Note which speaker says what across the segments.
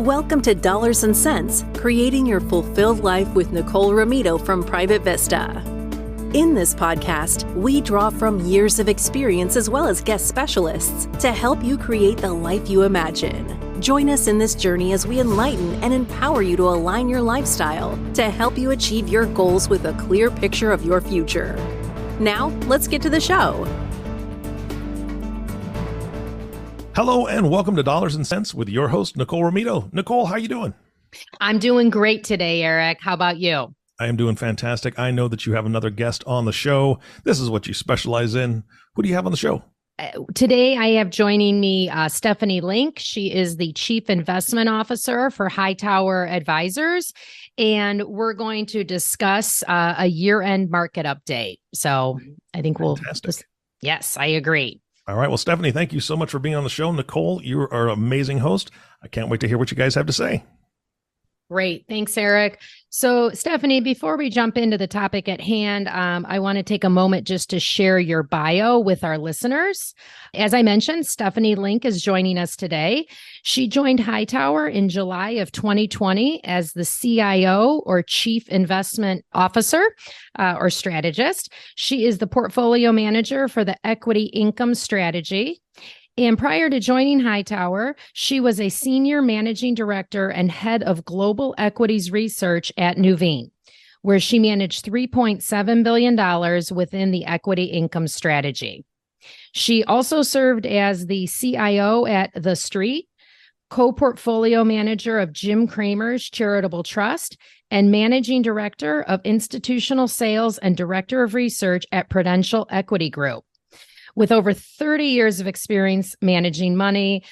Speaker 1: Welcome to Dollars and Cents, Creating Your Fulfilled Life with Nicole Ramito from Private Vista. In this podcast, we draw from years of experience as well as guest specialists to help you create the life you imagine. Join us in this journey as we enlighten and empower you to align your lifestyle to help you achieve your goals with a clear picture of your future. Now, let's get to the show.
Speaker 2: Hello and welcome to Dollars and Cents with your host, Nicole Ramito. Nicole, how you doing?
Speaker 3: I'm doing great today, Eric. How about you?
Speaker 2: I am doing fantastic. I know that you have another guest on the show. This is what you specialize in. Who do you have on the show?
Speaker 3: Today, I have joining me Stephanie Link. She is the Chief Investment Officer for Hightower Advisors, and we're going to discuss a year-end market update. So I think
Speaker 2: Fantastic.
Speaker 3: Yes, I agree.
Speaker 2: All right. Well, Stephanie, thank you so much for being on the show. Nicole, you are an amazing host. I can't wait to hear what you guys have to say.
Speaker 3: Great. Thanks, Eric. So, Stephanie, before we jump into the topic at hand, I want to take a moment just to share your bio with our listeners. As I mentioned, Stephanie Link is joining us today. She joined Hightower in July of 2020 as the CIO or Chief Investment Officer or Strategist. She is the portfolio manager for the equity income strategy. And prior to joining Hightower, she was a senior managing director and head of global equities research at Nuveen, where she managed $3.7 billion within the equity income strategy. She also served as the CIO at The Street, co-portfolio manager of Jim Cramer's Charitable Trust, and managing director of institutional sales and director of research at Prudential Equity Group. With over 30 years of experience managing money,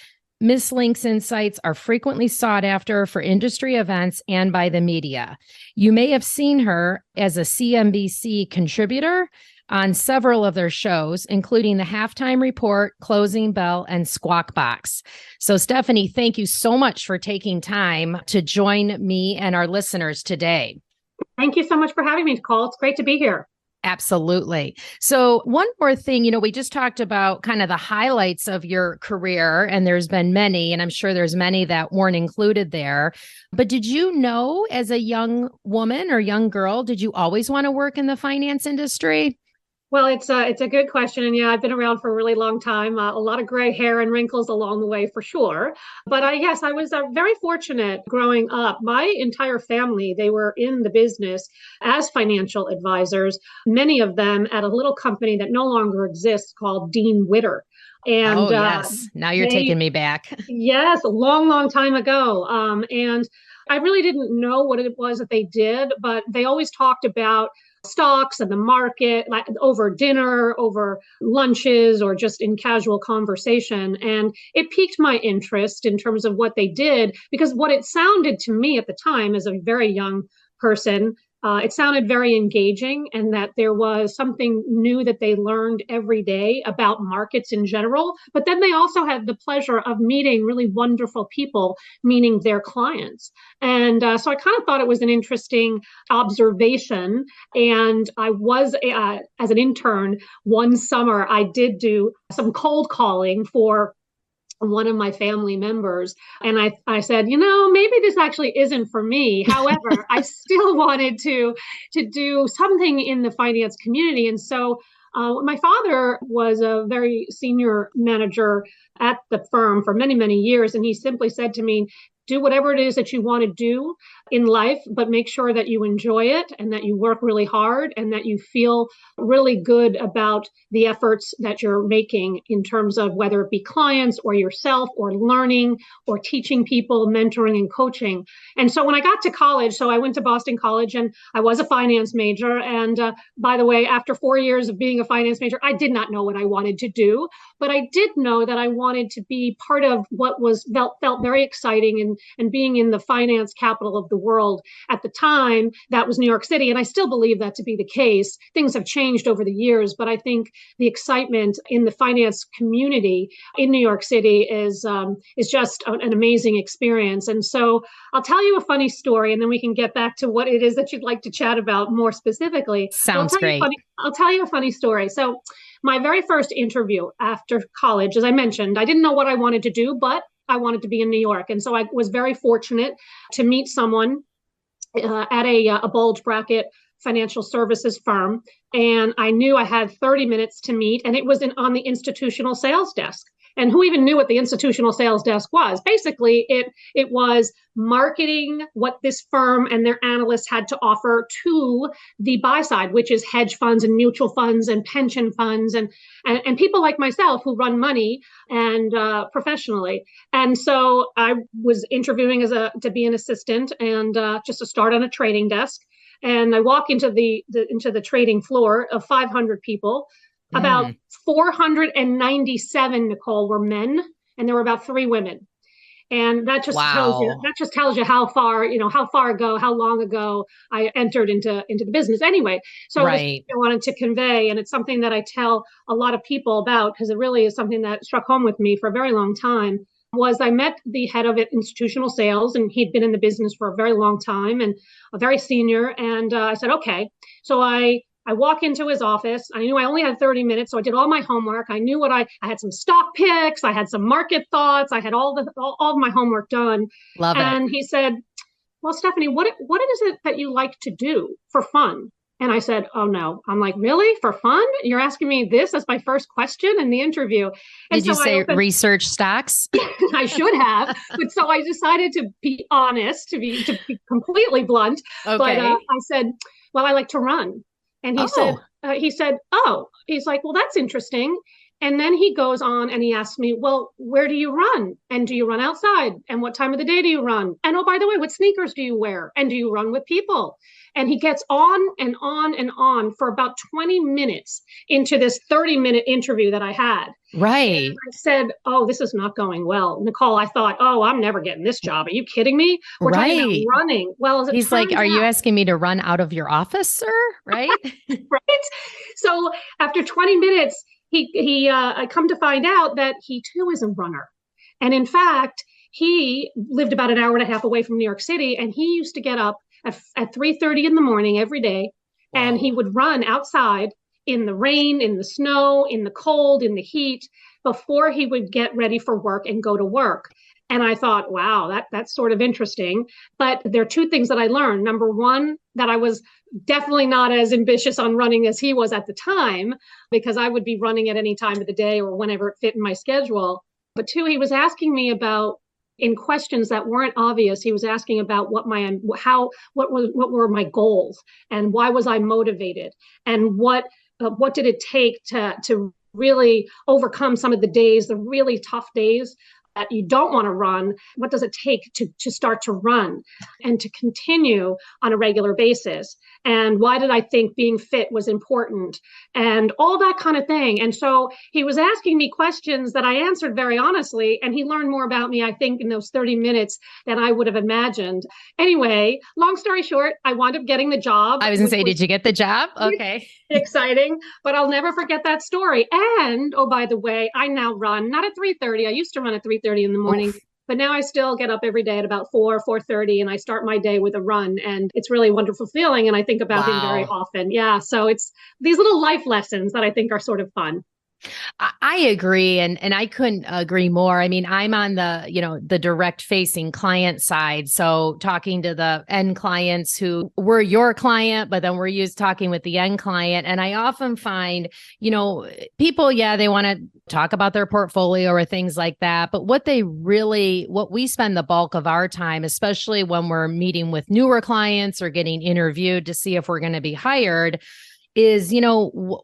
Speaker 3: Ms. Link's insights are frequently sought after for industry events and by the media. You may have seen her as a CNBC contributor on several of their shows, including the Halftime Report, Closing Bell, and Squawk Box. So, Stephanie, thank you so much for taking time to join me and our listeners today.
Speaker 4: Thank you so much for having me, Nicole. It's great to be here.
Speaker 3: Absolutely. So one more thing, we just talked about kind of the highlights of your career, and there's been many, and I'm sure there's many that weren't included there. But did you know as a young woman or young girl, did you always want to work in the finance industry?
Speaker 4: Well, it's a good question. And yeah, I've been around for a really long time, a lot of gray hair and wrinkles along the way for sure. But yes, I was very fortunate growing up. My entire family, they were in the business as financial advisors, many of them at a little company that no longer exists called Dean Witter. And
Speaker 3: yes, now you're taking me back.
Speaker 4: Yes, a long, long time ago. And I really didn't know what it was that they did, but they always talked about stocks and the market, like over dinner, over lunches, or just in casual conversation. And it piqued my interest in terms of what they did, because what it sounded to me at the time as a very young person, it sounded very engaging, and that there was something new that they learned every day about markets in general. But then they also had the pleasure of meeting really wonderful people, meaning their clients. And so I kind of thought it was an interesting observation. And I was, as an intern, one summer, I did do some cold calling for one of my family members. And I said, maybe this actually isn't for me. However, I still wanted to do something in the finance community. And so my father was a very senior manager at the firm for many, many years. And he simply said to me, do whatever it is that you want to do in life, but make sure that you enjoy it and that you work really hard and that you feel really good about the efforts that you're making in terms of whether it be clients or yourself or learning or teaching people, mentoring and coaching. And so when I got to college, so I went to Boston College and I was a finance major. And by the way, after 4 years of being a finance major, I did not know what I wanted to do, but I did know that I wanted to be part of what was felt very exciting and being in the finance capital of the world. At the time, that was New York City. And I still believe that to be the case. Things have changed over the years, but I think the excitement in the finance community in New York City is just an amazing experience. And so I'll tell you a funny story, and then we can get back to what it is that you'd like to chat about more specifically.
Speaker 3: Sounds great.
Speaker 4: I'll tell you a funny story. So my very first interview after college, as I mentioned, I didn't know what I wanted to do, but I wanted to be in New York. And so I was very fortunate to meet someone at a bulge bracket financial services firm. And I knew I had 30 minutes to meet, and it was on the institutional sales desk. And who even knew what the institutional sales desk was? Basically, it was marketing what this firm and their analysts had to offer to the buy side, which is hedge funds and mutual funds and pension funds and people like myself who run money and professionally. And so I was interviewing to be an assistant and just to start on a trading desk. And I walk into the trading floor of 500 people. About 497, Nicole, were men, and there were about 3 women. And that just tells you how far ago, how long ago I entered into the business. Anyway, so I wanted to convey, and it's something that I tell a lot of people about because it really is something that struck home with me for a very long time. Was I met the head of institutional sales, and he'd been in the business for a very long time and a very senior. And I said, okay. So I walk into his office. I knew I only had 30 minutes, so I did all my homework. I knew I had some stock picks. I had some market thoughts. I had all of my homework done.
Speaker 3: Love it.
Speaker 4: And he said, well, Stephanie, what is it that you like to do for fun? And I said, oh, no. I'm like, really? For fun? You're asking me this as my first question in the interview. And
Speaker 3: Did you say research stocks?
Speaker 4: I should have. But so I decided to be honest, to be completely blunt.
Speaker 3: Okay.
Speaker 4: But I said, well, I like to run. And he said, he's like, well, that's interesting. And then he goes on and he asks me, well, where do you run? And do you run outside? And what time of the day do you run? And oh, by the way, what sneakers do you wear? And do you run with people? And he gets on and on and on for about 20 minutes into this 30-minute interview that I had.
Speaker 3: Right.
Speaker 4: And I said, oh, this is not going well. Nicole, I thought, oh, I'm never getting this job. Are you kidding me? We're talking about running. Well,
Speaker 3: he's like, are you asking me to run out of your office, sir? Right.
Speaker 4: Right. So after 20 minutes, I come to find out that he too is a runner. And in fact, he lived about an hour and a half away from New York City. And he used to get up at 3:30 in the morning every day. Wow. And he would run outside in the rain, in the snow, in the cold, in the heat, before he would get ready for work and go to work. And I thought, wow, that's sort of interesting. But there are 2 things that I learned. Number one, that I was definitely not as ambitious on running as he was at the time, because I would be running at any time of the day or whenever it fit in my schedule. But 2, he was asking me about, in questions that weren't obvious, he was asking about what were my goals and why was I motivated and what did it take to really overcome some of the days, the really tough days that you don't want to run. What does it take to start to run and to continue on a regular basis? And why did I think being fit was important and all that kind of thing? And so he was asking me questions that I answered very honestly, and he learned more about me, I think, in those 30 minutes than I would have imagined. Anyway, long story short, I wound up getting the job.
Speaker 3: I was going to say, did you get the job? Okay.
Speaker 4: Exciting, but I'll never forget that story. And, oh, by the way, I now run, not at 3:30. I used to run at 3:30 in the morning. Oof. But now I still get up every day at about 4:30, and I start my day with a run. And it's really a wonderful feeling. And I think about him very often. Yeah. So it's these little life lessons that I think are sort of fun.
Speaker 3: I agree. And I couldn't agree more. I mean, I'm on the direct facing client side. So talking to the end clients who were your client, but then we're used talking with the end client. And I often find, people, they want to talk about their portfolio or things like that. But what we spend the bulk of our time, especially when we're meeting with newer clients or getting interviewed to see if we're going to be hired, is,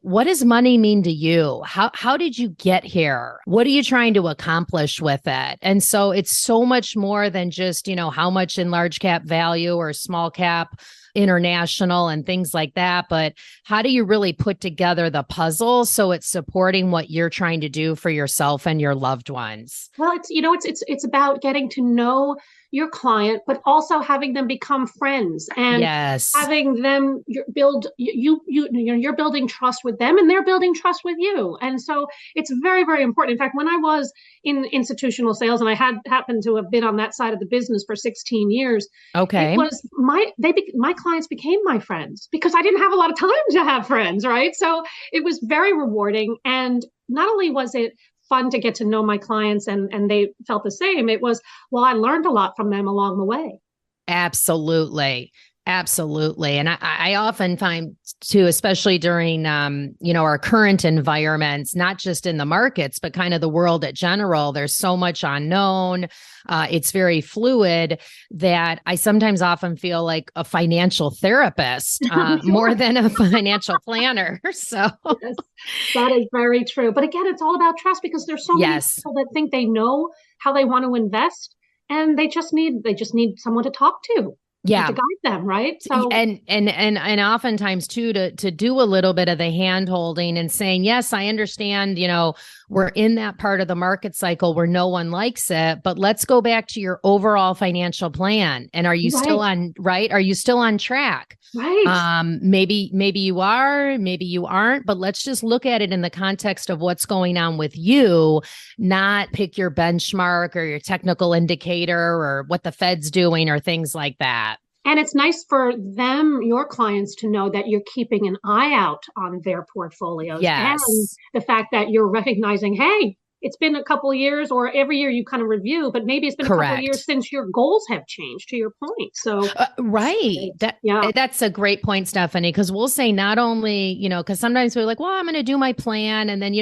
Speaker 3: what does money mean to you? How did you get here? What are you trying to accomplish with it? And so it's so much more than just, how much in large cap value or small cap international and things like that. But how do you really put together the puzzle so it's supporting what you're trying to do for yourself and your loved ones?
Speaker 4: Well, it's about getting to know your client, but also having them become friends and having them build you're building trust with them and they're building trust with you. And so it's very, very important. In fact, when I was in institutional sales and I happened to have been on that side of the business for 16 years, it was my clients became my friends because I didn't have a lot of time to have friends, right? So it was very rewarding. And not only was it fun to get to know my clients, and they felt the same. It was, well, I learned a lot from them along the way.
Speaker 3: Absolutely. Absolutely. And I often find too, especially during, our current environments, not just in the markets, but kind of the world in general, there's so much unknown. It's very fluid that I sometimes often feel like a financial therapist more than a financial planner. So
Speaker 4: yes, that is very true. But again, it's all about trust, because there's so many people that think they know how they want to invest, and they just need someone to talk to.
Speaker 3: Yeah.
Speaker 4: To guide them, right? So
Speaker 3: and oftentimes too, to do a little bit of the hand holding and saying, yes, I understand, we're in that part of the market cycle where no one likes it, but let's go back to your overall financial plan. And are you still on, right? Are you still on track?
Speaker 4: Right.
Speaker 3: Maybe you are, maybe you aren't, but let's just look at it in the context of what's going on with you, not pick your benchmark or your technical indicator or what the Fed's doing or things like that.
Speaker 4: And it's nice for them, your clients, to know that you're keeping an eye out on their portfolios.
Speaker 3: Yes.
Speaker 4: And the fact that you're recognizing, hey, it's been a couple of years, or every year you kind of review, but maybe it's been a couple of years since your goals have changed, to your point. So
Speaker 3: right. That's a great point, Stephanie, because we'll say not only, because sometimes we're like, well, I'm going to do my plan. And then,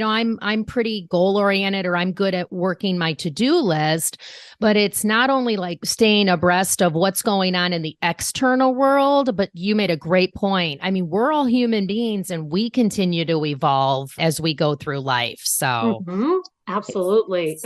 Speaker 3: I'm pretty goal oriented, or I'm good at working my to-do list. But it's not only like staying abreast of what's going on in the external world, but you made a great point. I mean, we're all human beings and we continue to evolve as we go through life. So
Speaker 4: absolutely.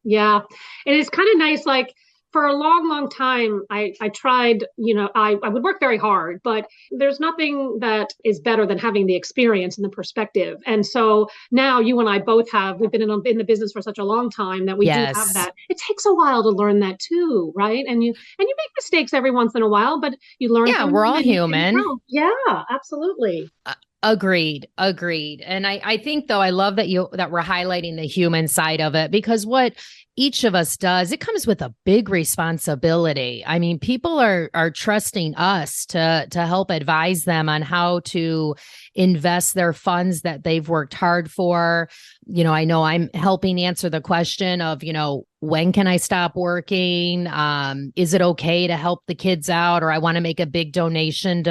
Speaker 4: Yeah. And it's kind of nice. Like, for a long, long time, I tried, I would work very hard, but there's nothing that is better than having the experience and the perspective. And so now you and I both we've been in the business for such a long time that we do have that. It takes a while to learn that too, right? And you make mistakes every once in a while, but you learn.
Speaker 3: Yeah, we're all human.
Speaker 4: Yeah, absolutely.
Speaker 3: Agreed. And I think, though, I love that we're highlighting the human side of it, because what each of us does, it comes with a big responsibility. I mean, people are trusting us to help advise them on how to invest their funds that they've worked hard for. I know I'm helping answer the question of, when can I stop working? Is it okay to help the kids out? Or I want to make a big donation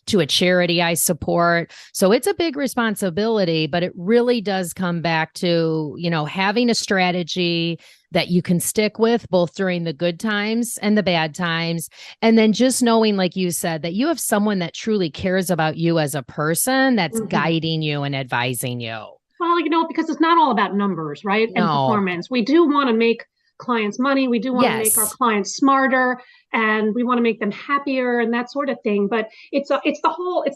Speaker 3: to a charity I support. So it's a big responsibility, but it really does come back to, having a strategy that you can stick with both during the good times and the bad times. And then just knowing, like you said, that you have someone that truly cares about you as a person that's guiding you and advising you.
Speaker 4: Well, because it's not all about numbers, right? And performance. We do want to make clients money. We do want to make our clients smarter, and we want to make them happier and that sort of thing. But it's the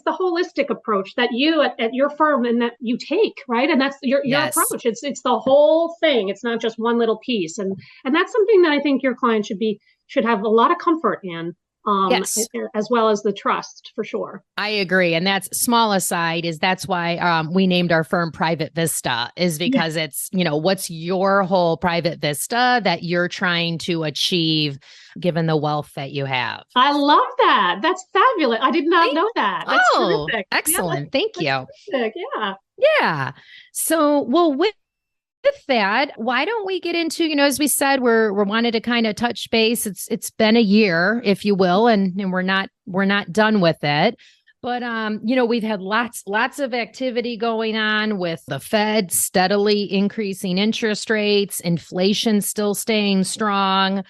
Speaker 4: holistic approach that you at your firm and that you take, right? And that's your approach. It's the whole thing. It's not just one little piece. And that's something that I think your client should have a lot of comfort in. As well as the trust, for sure.
Speaker 3: I agree. And that's small aside that's why we named our firm Private Vista, is because it's, what's your whole private vista that you're trying to achieve given the wealth that you have.
Speaker 4: I love that. That's fabulous. I did not know that. That's terrific.
Speaker 3: Excellent. Thank you.
Speaker 4: Terrific.
Speaker 3: Yeah. So, well, with that, why don't we get into, as we said, we're wanted to kind of touch base. It's been a year, if you will, and we're not done with it. But we've had lots of activity going on with the Fed steadily increasing interest rates, inflation still staying strong.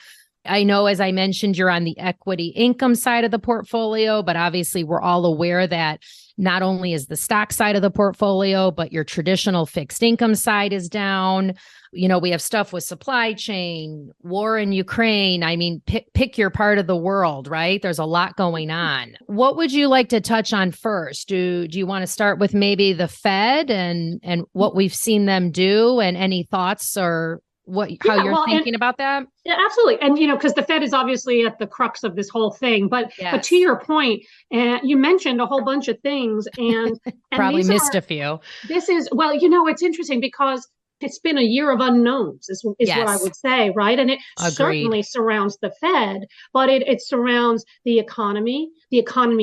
Speaker 3: I know, as I mentioned, you're on the equity income side of the portfolio, but obviously we're all aware that not only is the stock side of the portfolio, but your traditional fixed income side is down. We have stuff with supply chain, war in Ukraine. I mean, pick your part of the world, right? There's a lot going on. What would you like to touch on first? Do you want to start with maybe the Fed and what we've seen them do, and any thoughts or how you're thinking about that?
Speaker 4: Yeah, absolutely. And, because the Fed is obviously at the crux of this whole thing. But to your point, you mentioned a whole bunch of things and
Speaker 3: probably missed a few.
Speaker 4: This is, it's interesting because it's been a year of unknowns is what I would say, right? And it certainly surrounds the Fed, but it surrounds the economy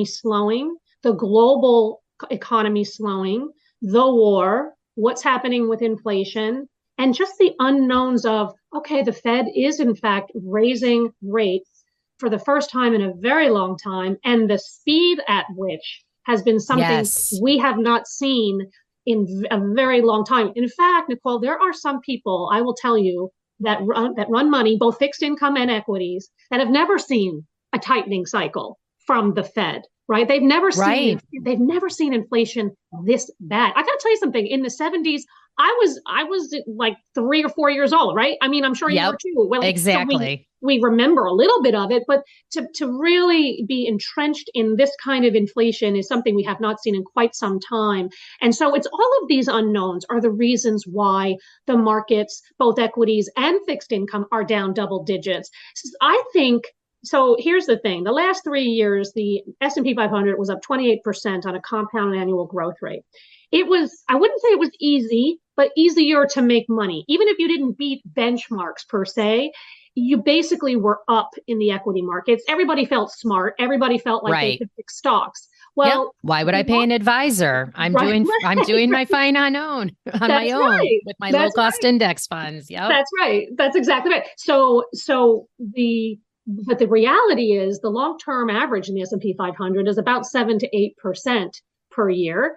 Speaker 4: slowing, the global economy slowing, the war, what's happening with inflation, and just the unknowns of, okay, the Fed is in fact raising rates for the first time in a very long time, and the speed at which has been something we have not seen in a very long time. In fact, Nicole, there are some people, I will tell you, that run money, both fixed income and equities, that have never seen a tightening cycle from the Fed. Right? They've never seen inflation this bad. I got to tell you something. In the 70s, I was like 3 or 4 years old, right? I mean, I'm sure you were too. Well,
Speaker 3: exactly.
Speaker 4: So we remember a little bit of it, but to really be entrenched in this kind of inflation is something we have not seen in quite some time. And so it's all of these unknowns are the reasons why the markets, both equities and fixed income, are down double digits. I think. So here's the thing. The last 3 years, the S&P 500 was up 28% on a compound annual growth rate. It was, I wouldn't say it was easy, but easier to make money. Even if you didn't beat benchmarks per se, you basically were up in the equity markets. Everybody felt smart. Everybody felt like they could pick stocks. Well,
Speaker 3: why would I pay an advisor? I'm doing my fine on my own with my low cost index funds. Yep.
Speaker 4: That's right. That's exactly right. But the reality is the long-term average in the S&P 500 is about 7 to 8% per year.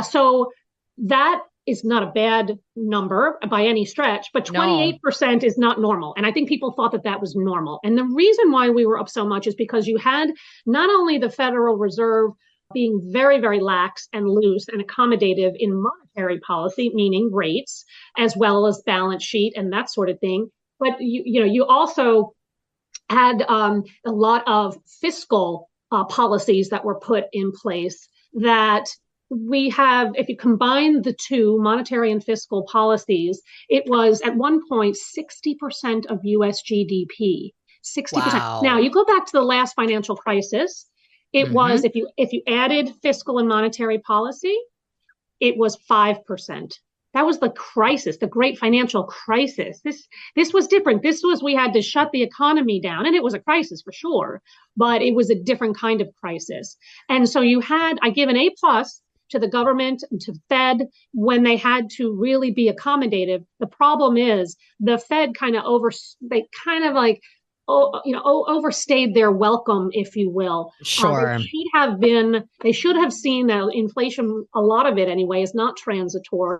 Speaker 4: So that is not a bad number by any stretch, but 28% is not normal. And I think people thought that was normal. And the reason why we were up so much is because you had not only the Federal Reserve being very, very lax and loose and accommodative in monetary policy, meaning rates, as well as balance sheet and that sort of thing, but you also had a lot of fiscal policies that were put in place that we have. If you combine the two, monetary and fiscal policies, it was at one point 60% of US GDP. 60%. Wow. Now you go back to the last financial crisis, it was, if you added fiscal and monetary policy, it was 5%. That was the crisis, the great financial crisis. This was different. We had to shut the economy down, and it was a crisis for sure, but it was a different kind of crisis. And so I give an A+ to the government and to Fed when they had to really be accommodative. The problem is the Fed overstayed their welcome, if you will.
Speaker 3: Sure.
Speaker 4: They should have seen that inflation, a lot of it anyway, is not transitory.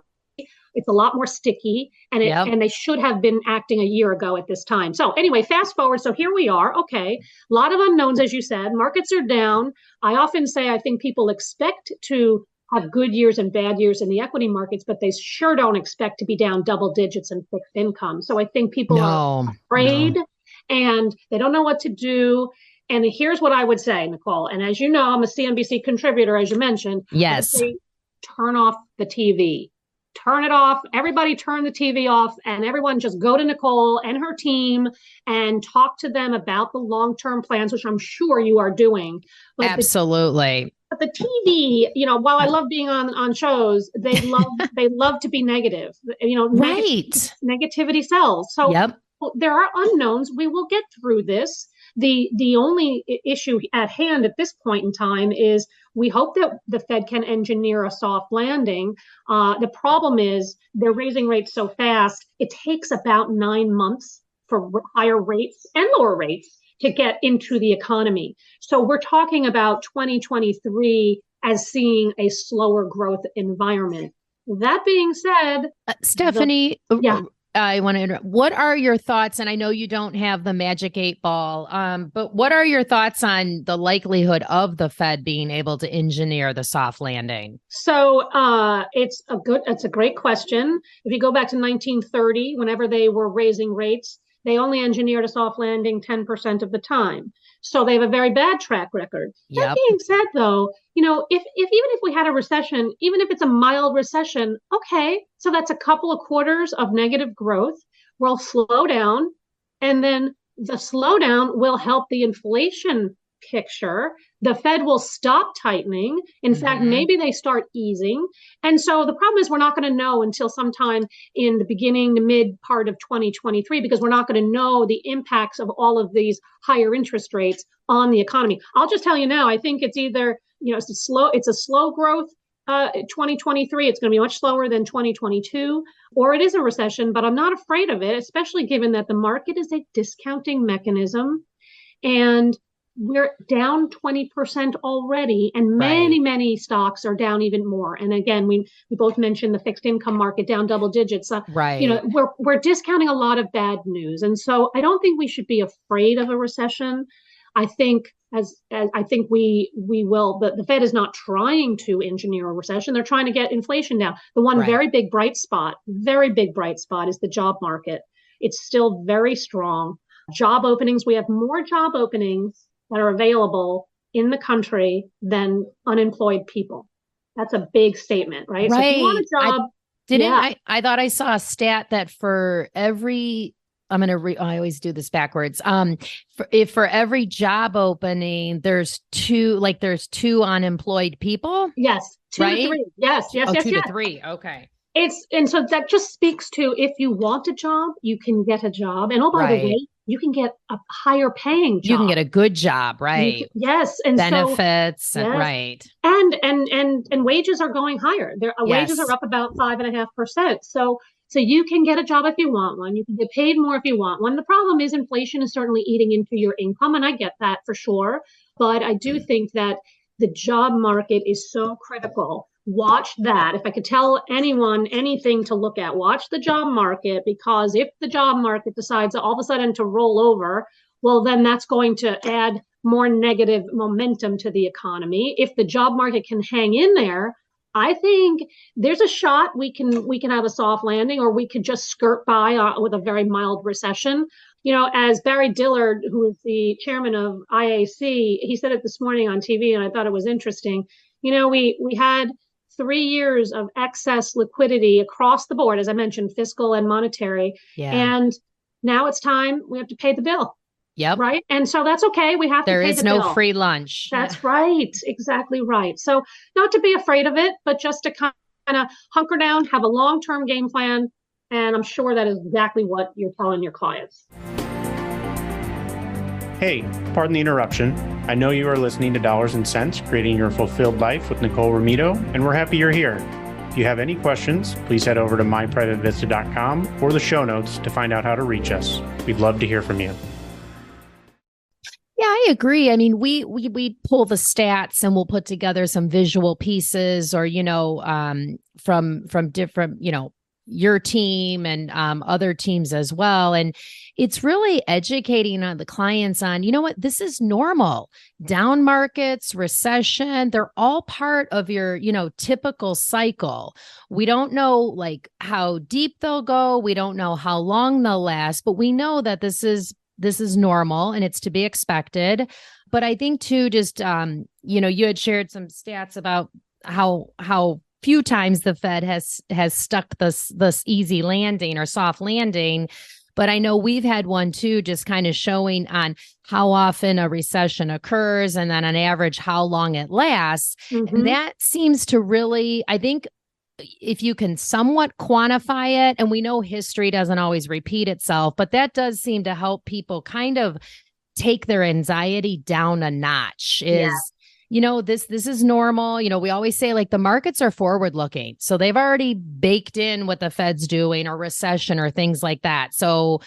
Speaker 4: It's a lot more sticky, and they should have been acting a year ago at this time. So anyway, fast forward. So here we are. Okay, a lot of unknowns, as you said. Markets are down. I often say I think people expect to have good years and bad years in the equity markets, but they sure don't expect to be down double digits in fixed income. So I think people are afraid and they don't know what to do. And here's what I would say, Nicole. And as you know, I'm a CNBC contributor, as you mentioned.
Speaker 3: Yes.
Speaker 4: Turn off the TV. Turn it off. Everybody turn the TV off, and everyone just go to Nicole and her team and talk to them about the long-term plans, which I'm sure you are doing. But
Speaker 3: absolutely.
Speaker 4: But the TV, while I love being on shows, they love to be negative.
Speaker 3: Right.
Speaker 4: Negativity sells. So there are unknowns. We will get through this. The only issue at hand at this point in time is we hope that the Fed can engineer a soft landing. The problem is they're raising rates so fast, it takes about 9 months for higher rates and lower rates to get into the economy. So we're talking about 2023 as seeing a slower growth environment. That being said,
Speaker 3: Stephanie, I want to interrupt. What are your thoughts? And I know you don't have the magic 8 ball, but what are your thoughts on the likelihood of the Fed being able to engineer the soft landing?
Speaker 4: So it's a great question. If you go back to 1930, whenever they were raising rates, they only engineered a soft landing 10% of the time. So they have a very bad track record. That being said, though, if even if we had a recession, even if it's a mild recession, okay, so that's a couple of quarters of negative growth. We'll slow down, and then the slowdown will help the inflation picture. The Fed will stop tightening. In fact, maybe they start easing. And so the problem is we're not going to know until sometime in the beginning, the mid part of 2023, because we're not going to know the impacts of all of these higher interest rates on the economy. I'll just tell you now, I think it's either, it's a slow growth 2023. It's going to be much slower than 2022, or it is a recession, but I'm not afraid of it, especially given that the market is a discounting mechanism and we're down 20% already, and many stocks are down even more. And again, we both mentioned the fixed income market down double digits. We're discounting a lot of bad news, and so I don't think we should be afraid of a recession. I think I think we will. The Fed is not trying to engineer a recession. They're trying to get inflation down. The one very big bright spot is the job market. It's still very strong. Job openings. We have more job openings that are available in the country than unemployed people. That's a big statement, right? So if you want a job,
Speaker 3: I thought I saw a stat that for every, I always do this backwards. For every job opening, there's two unemployed people.
Speaker 4: Yes. 2 to 3. Yes.
Speaker 3: 2 to 3. Okay.
Speaker 4: And so that just speaks to, if you want a job, you can get a job. And by the way, you can get a higher paying job.
Speaker 3: You can get a good job, right?
Speaker 4: Yes. And
Speaker 3: benefits, right.
Speaker 4: And wages are going higher. Wages are up about 5.5%. So you can get a job if you want one. You can get paid more if you want one. The problem is inflation is certainly eating into your income, and I get that for sure. But I do think that the job market is so critical. Watch that. If I could tell anyone anything to look at, watch the job market, because if the job market decides all of a sudden to roll over, well, then that's going to add more negative momentum to the economy. If the job market can hang in there, I think there's a shot we can have a soft landing, or we could just skirt by with a very mild recession. As Barry Dillard, who is the chairman of IAC, he said it this morning on TV, and I thought it was interesting. We had 3 years of excess liquidity across the board, as I mentioned, fiscal and monetary. Yeah. And now it's time we have to pay the bill.
Speaker 3: Yep.
Speaker 4: Right. And so that's okay. We have to pay the bill.
Speaker 3: There is no free lunch.
Speaker 4: That's right. Exactly right. So not to be afraid of it, but just to kind of hunker down, have a long-term game plan. And I'm sure that is exactly what you're telling your clients.
Speaker 5: Hey, pardon the interruption. I know you are listening to Dollars and Cents, Creating Your Fulfilled Life with Nicole Romito, and we're happy you're here. If you have any questions, please head over to myprivatevista.com or the show notes to find out how to reach us. We'd love to hear from you.
Speaker 3: Yeah, I agree. I mean, we pull the stats and we'll put together some visual pieces, or, from different, your team and other teams as well. And it's really educating on the clients on, this is normal. Down markets, recession, they're all part of your, typical cycle. We don't know how deep they'll go. We don't know how long they'll last, but we know that this is normal and it's to be expected. But I think too, just, you had shared some stats about how few times the Fed has stuck this easy landing or soft landing. But I know we've had one too, just kind of showing on how often a recession occurs and then on average, how long it lasts. Mm-hmm. And that seems to really, I think, if you can somewhat quantify it, and we know history doesn't always repeat itself, but that does seem to help people kind of take their anxiety down a notch. This is normal. We always say the markets are forward looking. So they've already baked in what the Fed's doing or recession or things like that. So,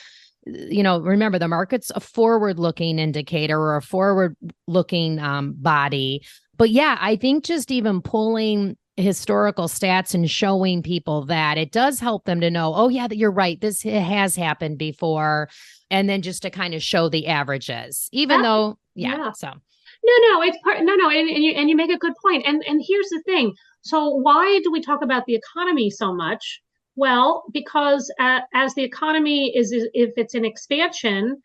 Speaker 3: remember, the market's a forward looking indicator or a forward looking body. But yeah, I think just even pulling historical stats and showing people that it does help them to know, oh yeah, that you're right. This has happened before. And then just to kind of show the averages, even though, so.
Speaker 4: No, it's part. No, and you make a good point. And here's the thing. So why do we talk about the economy so much? Well, because as the economy if it's in expansion,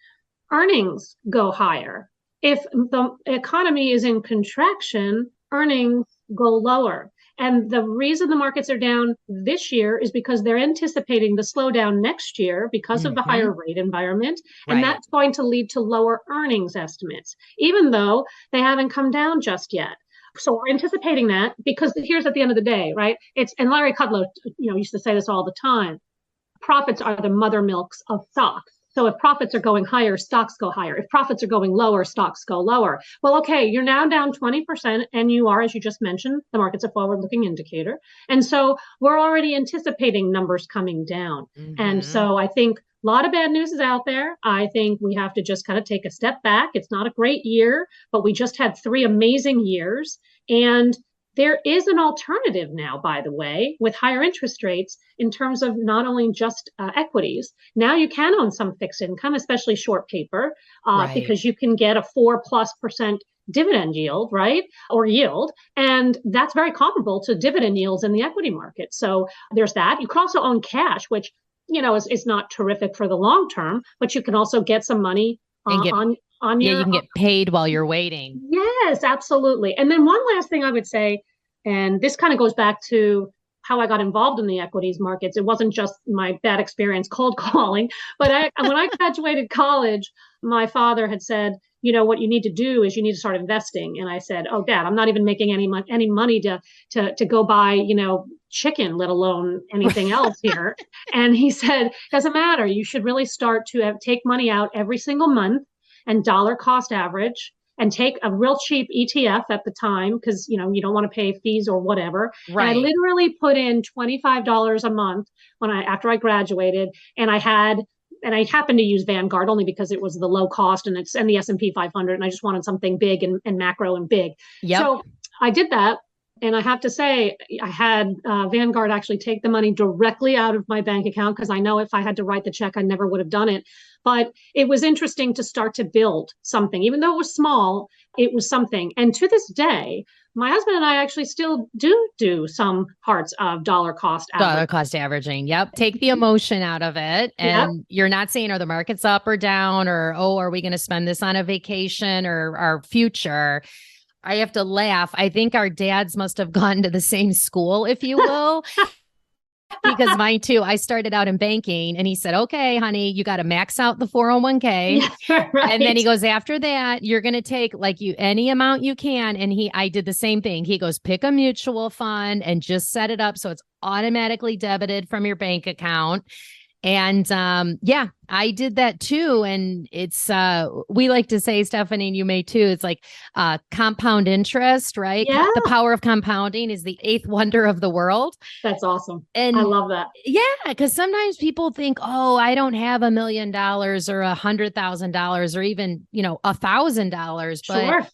Speaker 4: earnings go higher. If the economy is in contraction, earnings go lower. And the reason the markets are down this year is because they're anticipating the slowdown next year because of the higher rate environment. And that's going to lead to lower earnings estimates, even though they haven't come down just yet. So we're anticipating that, because here's at the end of the day, right? And Larry Kudlow, used to say this all the time. Profits are the mother milks of stocks. So if profits are going higher, stocks go higher. If profits are going lower, stocks go lower. Well, okay, you're now down 20%, and you are, as you just mentioned, the market's a forward-looking indicator. And so we're already anticipating numbers coming down. And so I think a lot of bad news is out there. I think we have to just kind of take a step back. It's not a great year, but we just had 3 amazing years. And there is an alternative now, by the way, with higher interest rates in terms of not only just equities. Now you can own some fixed income, especially short paper, because you can get a 4+% dividend yield, right? Or yield. And that's very comparable to dividend yields in the equity market. So there's that. You can also own cash, which, is not terrific for the long term, but you can also get some money on your,
Speaker 3: you can get paid while you're waiting.
Speaker 4: Yes, absolutely. And then one last thing I would say, and this kind of goes back to how I got involved in the equities markets. It wasn't just my bad experience cold calling, but when I graduated college, my father had said, what you need to do is you need to start investing. And I said, oh, Dad, I'm not even making any money to go buy, chicken, let alone anything else here. And he said, doesn't matter. You should really start to take money out every single month and dollar cost average, and take a real cheap ETF at the time, because you don't want to pay fees or whatever.
Speaker 3: Right.
Speaker 4: And I literally put in $25 a month after I graduated, and I happened to use Vanguard only because it was the low cost and the S&P 500, and I just wanted something big and macro and big.
Speaker 3: Yep.
Speaker 4: So I did that. And I have to say, I had Vanguard actually take the money directly out of my bank account, because I know if I had to write the check, I never would have done it. But it was interesting to start to build something. Even though it was small, it was something. And to this day, my husband and I actually still do some parts of dollar cost averaging.
Speaker 3: Dollar cost averaging. Yep. Take the emotion out of it. And you're not saying, are the markets up or down, or, are we going to spend this on a vacation or our future? I have to laugh. I think our dads must have gone to the same school, if you will, because mine too. I started out in banking, and he said, okay, honey, you got to max out the 401k.
Speaker 4: Yeah, right.
Speaker 3: And then he goes, after that, you're going to take any amount you can. And I did the same thing. He goes, pick a mutual fund and just set it up so it's automatically debited from your bank account. And I did that too. And it's, we like to say, Stephanie, and you may too, it's like compound interest, right?
Speaker 4: Yeah.
Speaker 3: The power of compounding is the 8th wonder of the world.
Speaker 4: That's awesome.
Speaker 3: And
Speaker 4: I love that.
Speaker 3: Yeah. Because sometimes people think, I don't have $1 million or $100,000 or even, $1,000. But
Speaker 4: sure.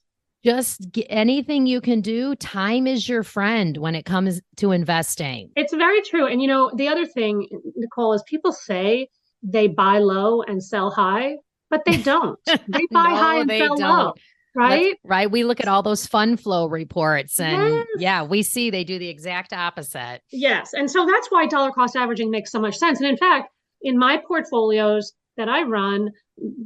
Speaker 3: Just anything you can do. Time is your friend when it comes to investing.
Speaker 4: It's very true. And, the other thing, Nicole, is people say they buy low and sell high, but they don't. They buy high and sell low. Right?
Speaker 3: Right. We look at all those fund flow reports, and we see they do the exact opposite.
Speaker 4: Yes. And so that's why dollar cost averaging makes so much sense. And in fact, in my portfolios that I run,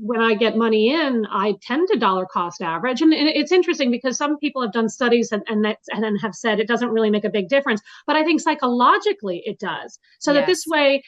Speaker 4: when I get money in, I tend to dollar cost average. And it's interesting because some people have done studies and have said it doesn't really make a big difference. But I think psychologically it does. So that this way,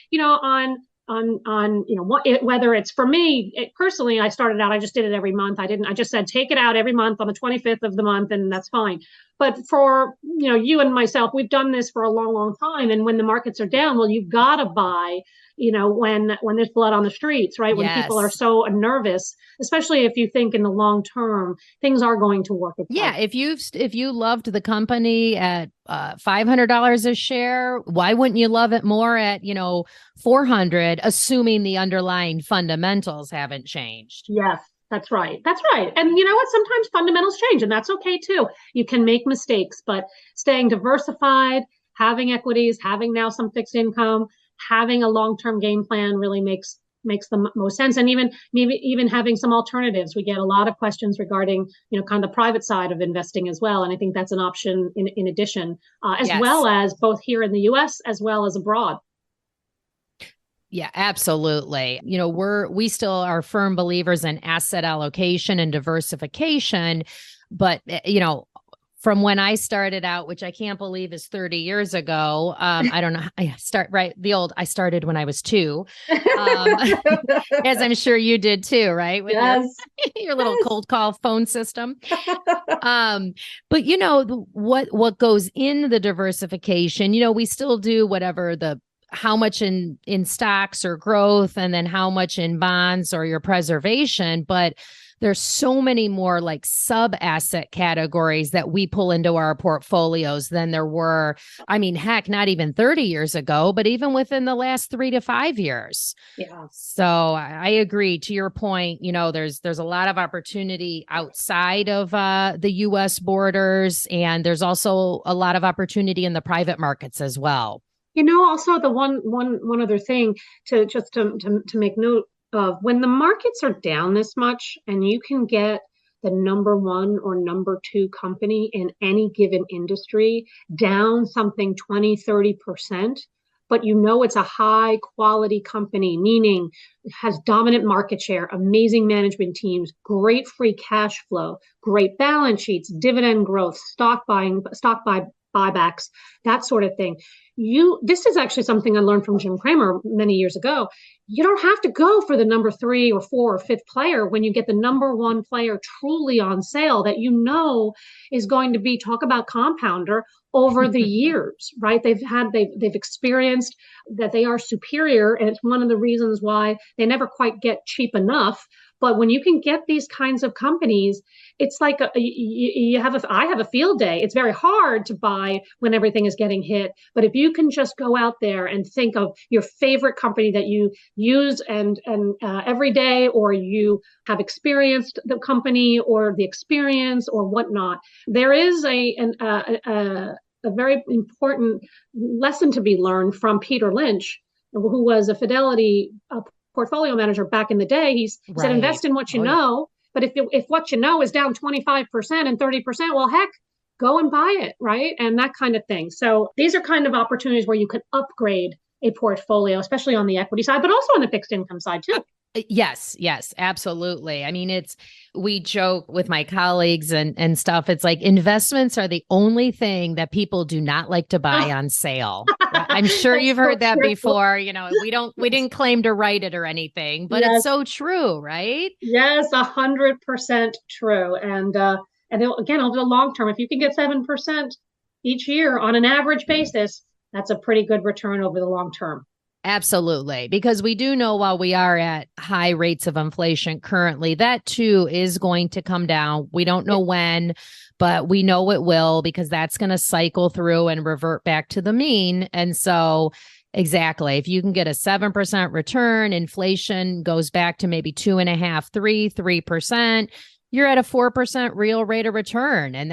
Speaker 4: whether it's for me personally, I started out, I just did it every month. I just said, take it out every month on the 25th of the month, and that's fine. But for, you and myself, we've done this for a long, long time. And when the markets are down, well, you've got to buy, when there's blood on the streets, right? When people are so nervous, especially if you think in the long term, things are going to work.
Speaker 3: Yeah. If you loved the company at $500 a share, why wouldn't you love it more at, $400, assuming the underlying fundamentals haven't changed?
Speaker 4: Yes. That's right. That's right. And you know what? Sometimes fundamentals change, and that's okay too. You can make mistakes, but staying diversified, having equities, having now some fixed income, having a long-term game plan really makes the most sense. And even having some alternatives. We get a lot of questions regarding, kind of the private side of investing as well. And I think that's an option in addition, as well as both here in the US as well as abroad.
Speaker 3: Yeah, absolutely. We still are firm believers in asset allocation and diversification, but from when I started out, which I can't believe is 30 years ago. I don't know. I started when I was 2, as I'm sure you did too, right? With your little cold call phone system. But what goes in the diversification, we still do whatever the how much in stocks or growth, and then how much in bonds or your preservation. But there's so many more like sub asset categories that we pull into our portfolios than there were. I mean, heck, not even 30 years ago, but even within the last 3 to 5 years.
Speaker 4: Yeah.
Speaker 3: So I agree to your point. There's a lot of opportunity outside of the U.S. borders, and there's also a lot of opportunity in the private markets as well.
Speaker 4: Also the one other thing to make note of, when the markets are down this much and you can get the number 1 or number 2 company in any given industry down something 20-30%, but it's a high quality company, meaning it has dominant market share, amazing management teams, great free cash flow, great balance sheets, dividend growth, buybacks, that sort of thing. This is actually something I learned from Jim Cramer many years ago. You don't have to go for the number 3 or 4 or 5th player when you get the number 1 player truly on sale that is going to be, talk about compounder over the years, right? They've experienced that they are superior, and it's one of the reasons why they never quite get cheap enough. But when you can get these kinds of companies, it's like I have a field day. It's very hard to buy when everything is getting hit. But if you can just go out there and think of your favorite company that you use and every day, or you have experienced the company or the experience or whatnot, there is a very important lesson to be learned from Peter Lynch, who was a Fidelity portfolio manager back in the day. He said, invest in what you know. But if what you know is down 25% and 30%, well, heck, go and buy it, right? And that kind of thing. So these are kind of opportunities where you could upgrade a portfolio, especially on the equity side, but also on the fixed income side too.
Speaker 3: Yes, absolutely. I mean, we joke with my colleagues and stuff. It's like investments are the only thing that people do not like to buy on sale. I'm sure you've heard that before. We didn't claim to write it or anything, but It's so true, right?
Speaker 4: Yes, 100% true. And again, over the long term, if you can get 7% each year on an average basis, that's a pretty good return over the long term.
Speaker 3: Absolutely. Because we do know, while we are at high rates of inflation currently, that too is going to come down. We don't know when, but we know it will, because that's going to cycle through and revert back to the mean. And so exactly, if you can get a 7% return, inflation goes back to maybe 2.5%, 3%, you're at a 4% real rate of return. And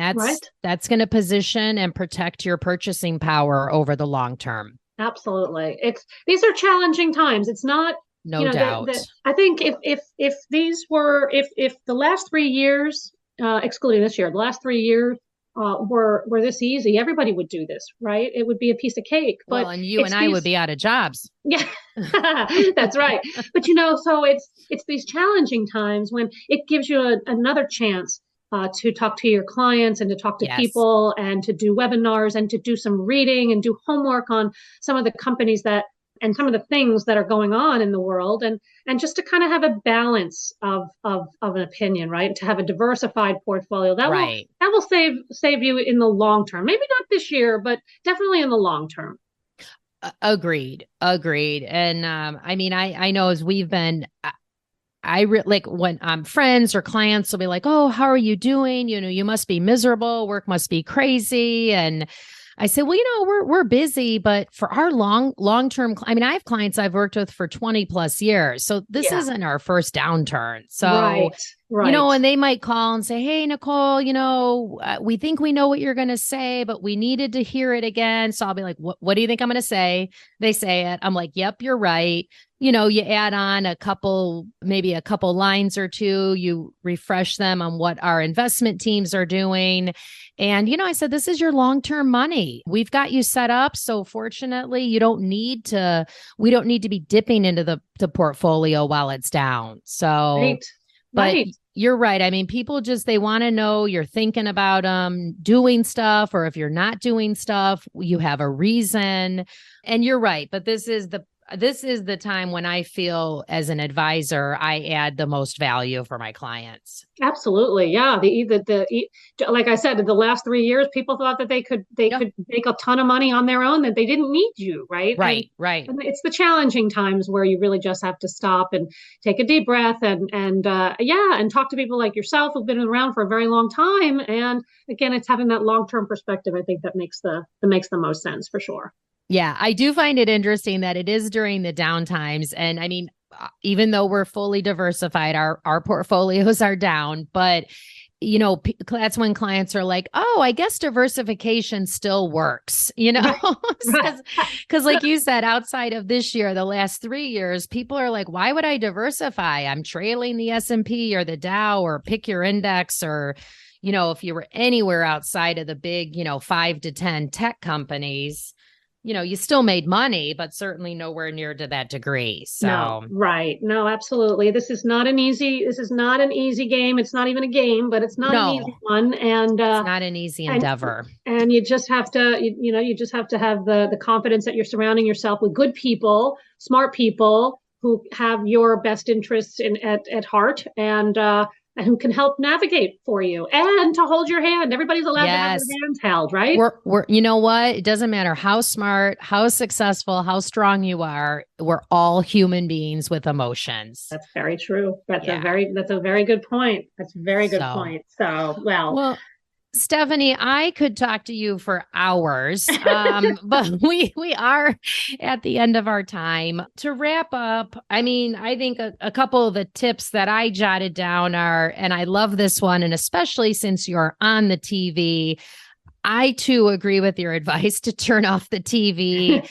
Speaker 3: that's going to position and protect your purchasing power over the long term.
Speaker 4: Absolutely. These are challenging times. It's not,
Speaker 3: no doubt.
Speaker 4: I think if the last 3 years, excluding this year, the last 3 years were this easy, everybody would do this, right? It would be a piece of cake. But
Speaker 3: and you and I would be out of jobs.
Speaker 4: Yeah, that's right. But so it's these challenging times when it gives you another chance to talk to your clients and to talk to people and to do webinars and to do some reading and do homework on some of the companies and some of the things that are going on in the world, and just to kind of have a balance of an opinion, right? To have a diversified portfolio that will save you in the long term. Maybe not this year, but definitely in the long term.
Speaker 3: Agreed. And I mean, I know as we've been, like when friends or clients will be like, "Oh, how are you doing? You must be miserable. Work must be crazy." And I say, well, we're busy, but for our long-term, I mean, I have clients I've worked with for 20 plus years. So this isn't our first downturn. So,
Speaker 4: right.
Speaker 3: And they might call and say, "Hey, Nicole, we think we know what you're going to say, but we needed to hear it again." So I'll be like, what do you think I'm going to say? They say it. I'm like, "Yep, you're right." You add on maybe a couple lines or two, you refresh them on what our investment teams are doing. And, I said, this is your long-term money. We've got you set up. So fortunately, we don't need to be dipping into the portfolio while it's down. So, but you're right. I mean, people they want to know you're thinking about doing stuff, or if you're not doing stuff, you have a reason. And you're right. But this is this is the time when I feel as an advisor, I add the most value for my clients.
Speaker 4: Absolutely. Yeah. Like I said, in the last 3 years, people thought that they could make a ton of money on their own, that they didn't need you. Right.
Speaker 3: Right.
Speaker 4: And it's the challenging times where you really just have to stop and take a deep breath and talk to people like yourself who've been around for a very long time. And again, it's having that long-term perspective. I think that makes the most sense for sure.
Speaker 3: Yeah, I do find it interesting that it is during the downtimes. And I mean, even though we're fully diversified, our portfolios are down, but that's when clients are like, oh, I guess diversification still works, because like you said, outside of this year, the last 3 years, people are like, why would I diversify? I'm trailing the S&P or the Dow, or pick your index, or, if you were anywhere outside of the big, 5 to 10 tech companies, you still made money, but certainly nowhere near to that degree. So,
Speaker 4: no, right. No, absolutely. This is not an easy game. It's not even a game, but it's not an easy one. And
Speaker 3: it's not an easy endeavor.
Speaker 4: And you just have to, you just have to have the confidence that you're surrounding yourself with good people, smart people who have your best interests at heart, and who can help navigate for you and to hold your hand. Everybody's allowed to have their hands held, right?
Speaker 3: We're you know what? It doesn't matter how smart, how successful, how strong you are. We're all human beings with emotions.
Speaker 4: That's very true. That's a very good point. That's a very good point. So, well,
Speaker 3: Stephanie, I could talk to you for hours, but we are at the end of our time. To wrap up, I mean, I think a couple of the tips that I jotted down are, and I love this one, and especially since you're on the TV, I too agree with your advice to turn off the TV,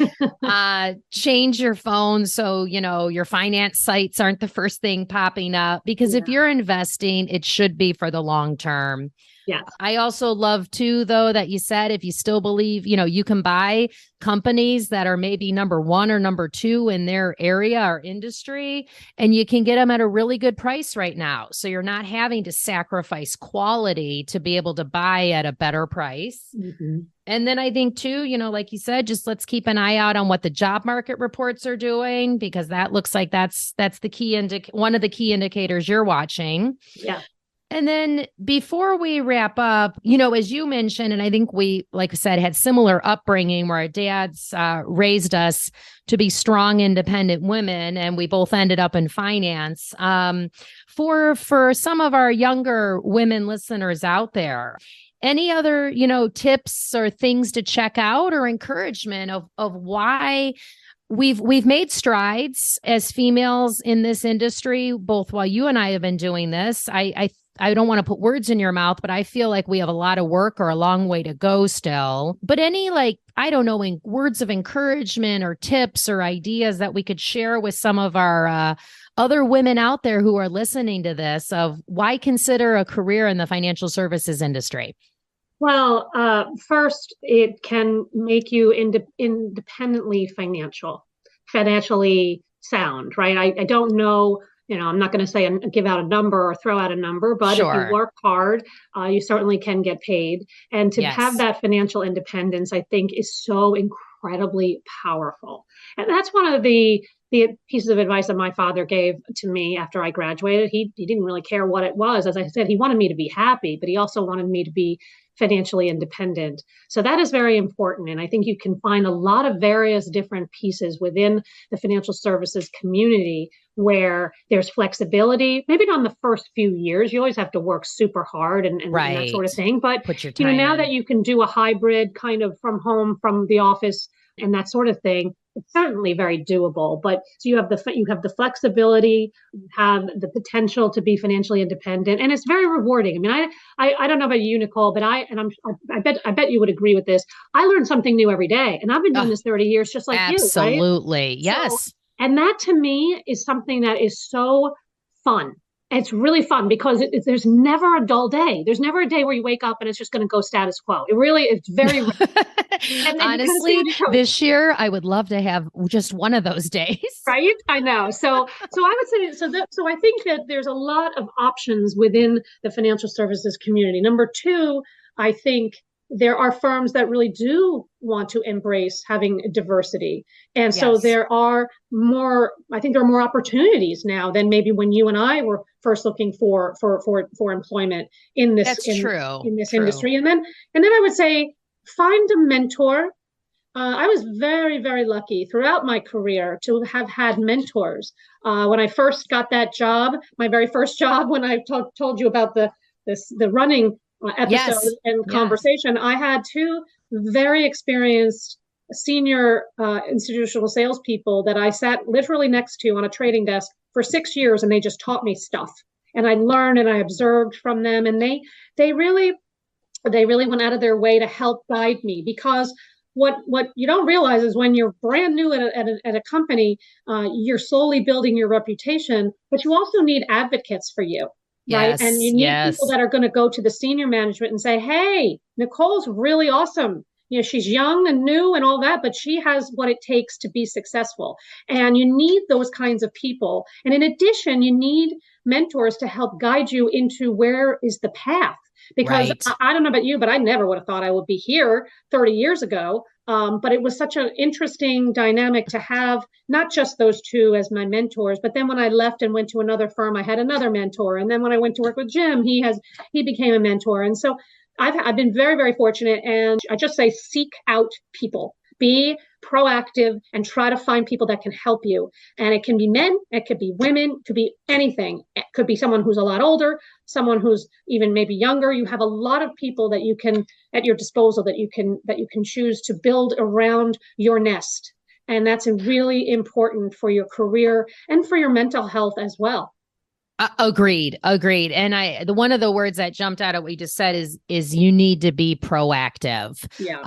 Speaker 3: change your phone so, your finance sites aren't the first thing popping up, because if you're investing, it should be for the long term.
Speaker 4: Yeah.
Speaker 3: I also love too, though, that you said, if you still believe, you can buy companies that are maybe number 1 or number 2 in their area or industry, and you can get them at a really good price right now. So you're not having to sacrifice quality to be able to buy at a better price.
Speaker 4: Mm-hmm.
Speaker 3: And then I think too, like you said, just let's keep an eye out on what the job market reports are doing, because that looks like that's the key one of the key indicators you're watching.
Speaker 4: Yeah.
Speaker 3: And then before we wrap up, as you mentioned, and I think we, like I said, had similar upbringing where our dads raised us to be strong, independent women, and we both ended up in finance. For some of our younger women listeners out there, any other, tips or things to check out or encouragement of why we've made strides as females in this industry, both while you and I have been doing this. I don't want to put words in your mouth, but I feel like we have a lot of work or a long way to go still. But any, words of encouragement or tips or ideas that we could share with some of our other women out there who are listening to this, of why consider a career in the financial services industry?
Speaker 4: Well, first, it can make you independently financially sound, right? I don't know. I'm not going to say give out a number or throw out a number, but if you work hard, you certainly can get paid. And to have that financial independence, I think, is so incredibly powerful. And that's one of the pieces of advice that my father gave to me after I graduated. He didn't really care what it was. As I said, he wanted me to be happy, but he also wanted me to be financially independent. So that is very important. And I think you can find a lot of various different pieces within the financial services community where there's flexibility, maybe not in the first few years. You always have to work super hard and that sort of thing. But
Speaker 3: put your time
Speaker 4: now
Speaker 3: in.
Speaker 4: that you can do a hybrid kind of from home, from the office and that sort of thing, it's certainly very doable. But so you have the flexibility, you have the potential to be financially independent, and it's very rewarding. I mean, I don't know about you, Nicole, but I bet you would agree with this. I learn something new every day, and I've been doing this 30 years, just like you.
Speaker 3: Absolutely, yes.
Speaker 4: So, and that to me is something that is so fun. It's really fun because there's never a dull day. There's never a day where you wake up and it's just going to go status quo. It's very
Speaker 3: honestly, this year I would love to have just one of those days.
Speaker 4: Right? I know. So I would say so I think that there's a lot of options within the financial services community. Number two, I think there are firms that really do want to embrace having diversity. And so there are more, I think there are more opportunities now than maybe when you and I were first looking for employment in this, in this industry. And then I would say, find a mentor. I was very, very lucky throughout my career to have had mentors. When I first got that job, my very first job, when I told you about the running episode and conversation, I had two very experienced senior institutional salespeople that I sat literally next to on a trading desk for 6 years, and they just taught me stuff. And I learned and I observed from them, and they really went out of their way to help guide me, because what you don't realize is when you're brand new at a company, you're slowly building your reputation, but you also need advocates for you, right? And you need people that are going to go to the senior management and say, hey, Nicole's really awesome. You know, she's young and new and all that, but she has what it takes to be successful. And you need those kinds of people. And in addition, you need mentors to help guide you into where is the path. Because I don't know about you, but I never would have thought I would be here 30 years ago. But it was such an interesting dynamic to have not just those two as my mentors, but then when I left and went to another firm, I had another mentor. And then when I went to work with Jim, he became a mentor. And so I've been very, very fortunate. And I just say, seek out people. Be proactive and try to find people that can help you. And it can be men, it could be women, it could be anything. It could be someone who's a lot older, someone who's even maybe younger. You have a lot of people that you can at your disposal that you can choose to build around your nest. And that's really important for your career and for your mental health as well.
Speaker 3: Agreed. And one of the words that jumped out at what you just said is you need to be proactive.
Speaker 4: Yeah.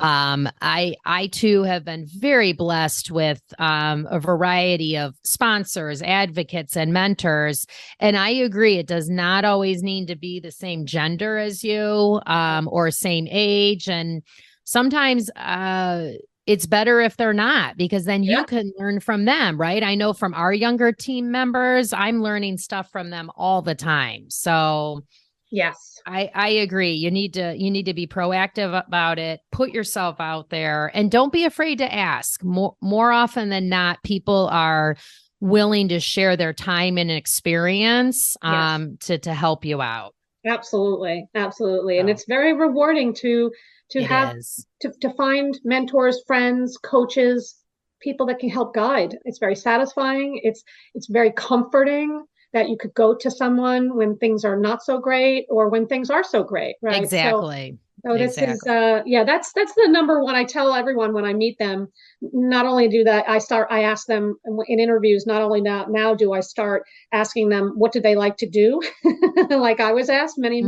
Speaker 3: I too have been very blessed with a variety of sponsors, advocates, and mentors. And I agree, it does not always need to be the same gender as you, or same age. And sometimes it's better if they're not, because then you can learn from them, right? I know from our younger team members, I'm learning stuff from them all the time. So
Speaker 4: yes,
Speaker 3: I agree. You need to be proactive about it. Put yourself out there and don't be afraid to ask. More often than not, people are willing to share their time and experience to help you out.
Speaker 4: Absolutely. And it's very rewarding to find mentors, friends, coaches, people that can help guide. It's very satisfying. It's very comforting that you could go to someone when things are not so great or when things are so great, right?
Speaker 3: Exactly.
Speaker 4: So this is that's the number one I tell everyone when I meet them. Not only do that, I ask them in interviews, not only now do I start asking them what do they like to do, like I was asked many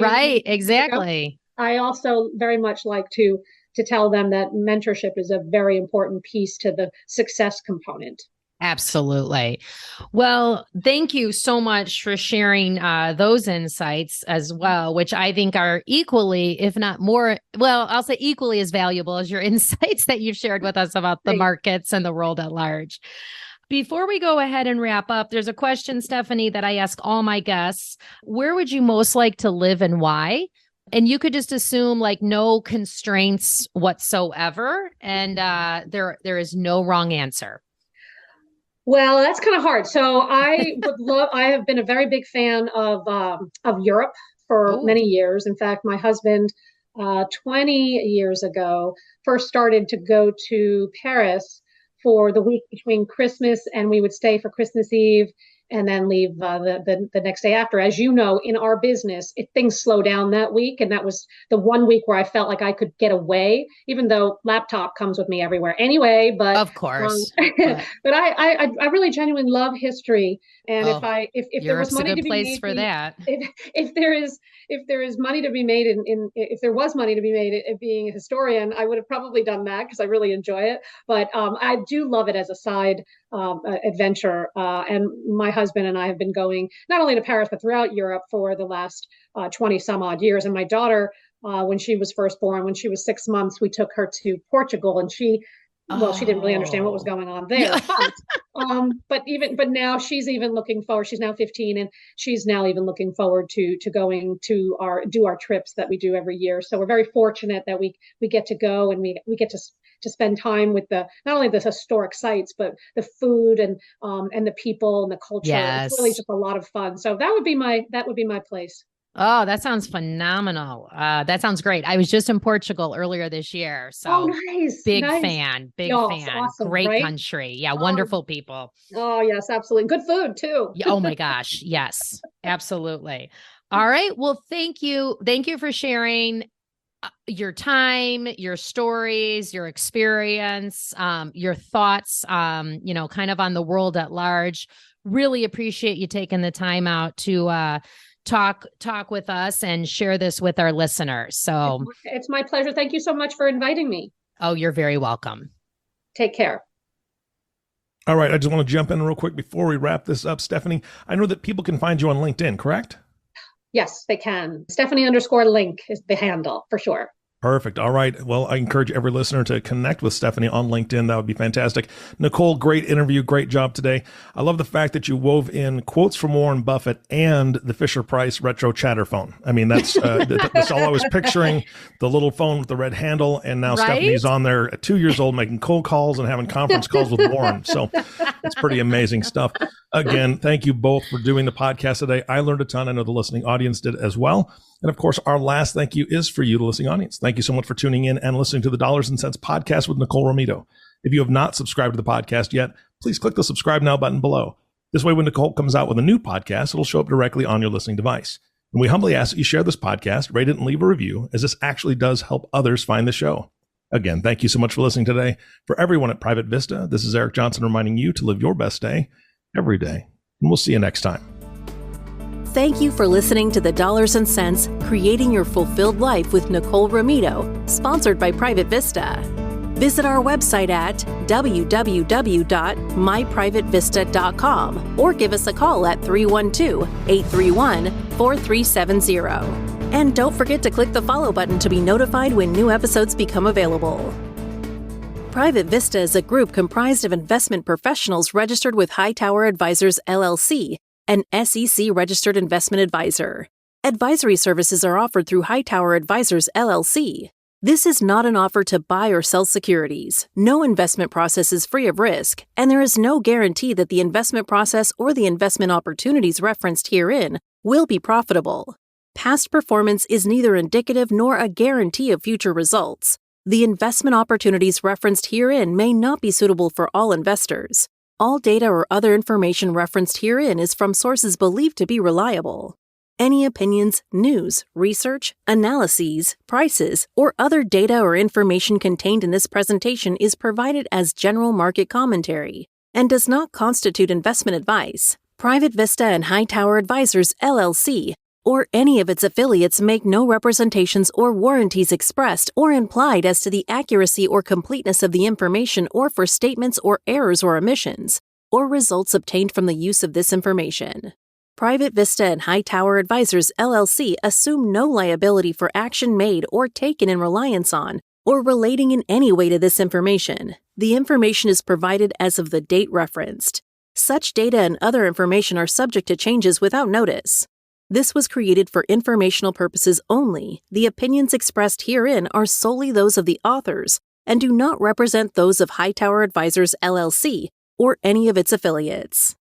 Speaker 3: exactly
Speaker 4: ago. I also very much like to tell them that mentorship is a very important piece to the success component.
Speaker 3: Absolutely. Well, thank you so much for sharing those insights as well, which I think are equally, if not more, well, I'll say equally as valuable as your insights that you've shared with us about the markets and the world at large. Before we go ahead and wrap up, there's a question, Stephanie, that I ask all my guests. Where would you most like to live and why? And you could just assume like no constraints whatsoever. And there is no wrong answer.
Speaker 4: Well, that's kind of hard. So I have been a very big fan of Europe for many years. In fact, my husband, 20 years ago, first started to go to Paris for the week between Christmas, and we would stay for Christmas Eve and then leave the next day after. As you know, in our business, things slow down that week. And that was the one week where I felt like I could get away, even though laptop comes with me everywhere anyway. But
Speaker 3: of course,
Speaker 4: but I really genuinely love history. And if there was money
Speaker 3: a good
Speaker 4: to be
Speaker 3: place
Speaker 4: made
Speaker 3: for that,
Speaker 4: if there is money to be made if there was money to be made at being a historian, I would have probably done that because I really enjoy it. But I do love it as a side adventure. And my husband and I have been going not only to Paris, but throughout Europe for the last 20 some odd years. And my daughter, when she was first born, when she was 6 months, we took her to Portugal, and she well, she didn't really understand what was going on there. But now she's even looking forward. She's now 15, and she's now even looking forward to going to our trips that we do every year. So we're very fortunate that we get to go, and we get to spend time with not only the historic sites, but the food and the people and the culture.
Speaker 3: Yes.
Speaker 4: It's really just a lot of fun. So that would be my place.
Speaker 3: Oh, that sounds phenomenal. That sounds great. I was just in Portugal earlier this year. So
Speaker 4: nice.
Speaker 3: Big
Speaker 4: Nice.
Speaker 3: fan.
Speaker 4: Awesome,
Speaker 3: Great
Speaker 4: right?
Speaker 3: country. Yeah. Wonderful people.
Speaker 4: Oh, yes, absolutely. Good food too.
Speaker 3: Oh my gosh. Yes, absolutely. All right. Well, thank you. Thank you for sharing your time, your stories, your experience, your thoughts, kind of on the world at large. Really appreciate you taking the time out to, talk with us and share this with our listeners. So
Speaker 4: it's my pleasure. Thank you so much for inviting me.
Speaker 3: Oh, you're very welcome.
Speaker 4: Take care.
Speaker 2: All right. I just want to jump in real quick before we wrap this up. Stephanie, I know that people can find you on LinkedIn, correct?
Speaker 4: Yes, they can. Stephanie_Link is the handle for sure.
Speaker 2: Perfect. All right. Well, I encourage every listener to connect with Stephanie on LinkedIn. That would be fantastic. Nicole, great interview. Great job today. I love the fact that you wove in quotes from Warren Buffett and the Fisher-Price retro chatter phone. I mean, that's all I was picturing, the little phone with the red handle. And now Stephanie's on there at 2 years old, making cold calls and having conference calls with Warren. So it's pretty amazing stuff. Again, thank you both for doing the podcast today. I learned a ton. I know the listening audience did as well. And of course, our last thank you is for you, the listening audience. Thank you so much for tuning in and listening to the Dollars and Cents podcast with Nicole Romito. If you have not subscribed to the podcast yet, please click the subscribe now button below. This way, when Nicole comes out with a new podcast, it'll show up directly on your listening device. And we humbly ask that you share this podcast, rate it, and leave a review, as this actually does help others find the show. Again, thank you so much for listening today. For everyone at Private Vista, this is Eric Johnson reminding you to live your best day every day. And we'll see you next time.
Speaker 1: Thank you for listening to the Dollars and Cents, Creating Your Fulfilled Life with Nicole Romito, sponsored by Private Vista. Visit our website at www.myprivatevista.com or give us a call at 312-831-4370. And don't forget to click the follow button to be notified when new episodes become available. Private Vista is a group comprised of investment professionals registered with Hightower Advisors, LLC, an SEC-registered investment advisor. Advisory services are offered through Hightower Advisors, LLC. This is not an offer to buy or sell securities. No investment process is free of risk, and there is no guarantee that the investment process or the investment opportunities referenced herein will be profitable. Past performance is neither indicative nor a guarantee of future results. The investment opportunities referenced herein may not be suitable for all investors. All data or other information referenced herein is from sources believed to be reliable. Any opinions, news, research, analyses, prices, or other data or information contained in this presentation is provided as general market commentary and does not constitute investment advice. Private Vista and Hightower Advisors, LLC, or any of its affiliates make no representations or warranties expressed or implied as to the accuracy or completeness of the information or for statements or errors or omissions, or results obtained from the use of this information. Private Vista and Hightower Advisors, LLC assume no liability for action made or taken in reliance on or relating in any way to this information. The information is provided as of the date referenced. Such data and other information are subject to changes without notice. This was created for informational purposes only. The opinions expressed herein are solely those of the authors and do not represent those of Hightower Advisors, LLC, or any of its affiliates.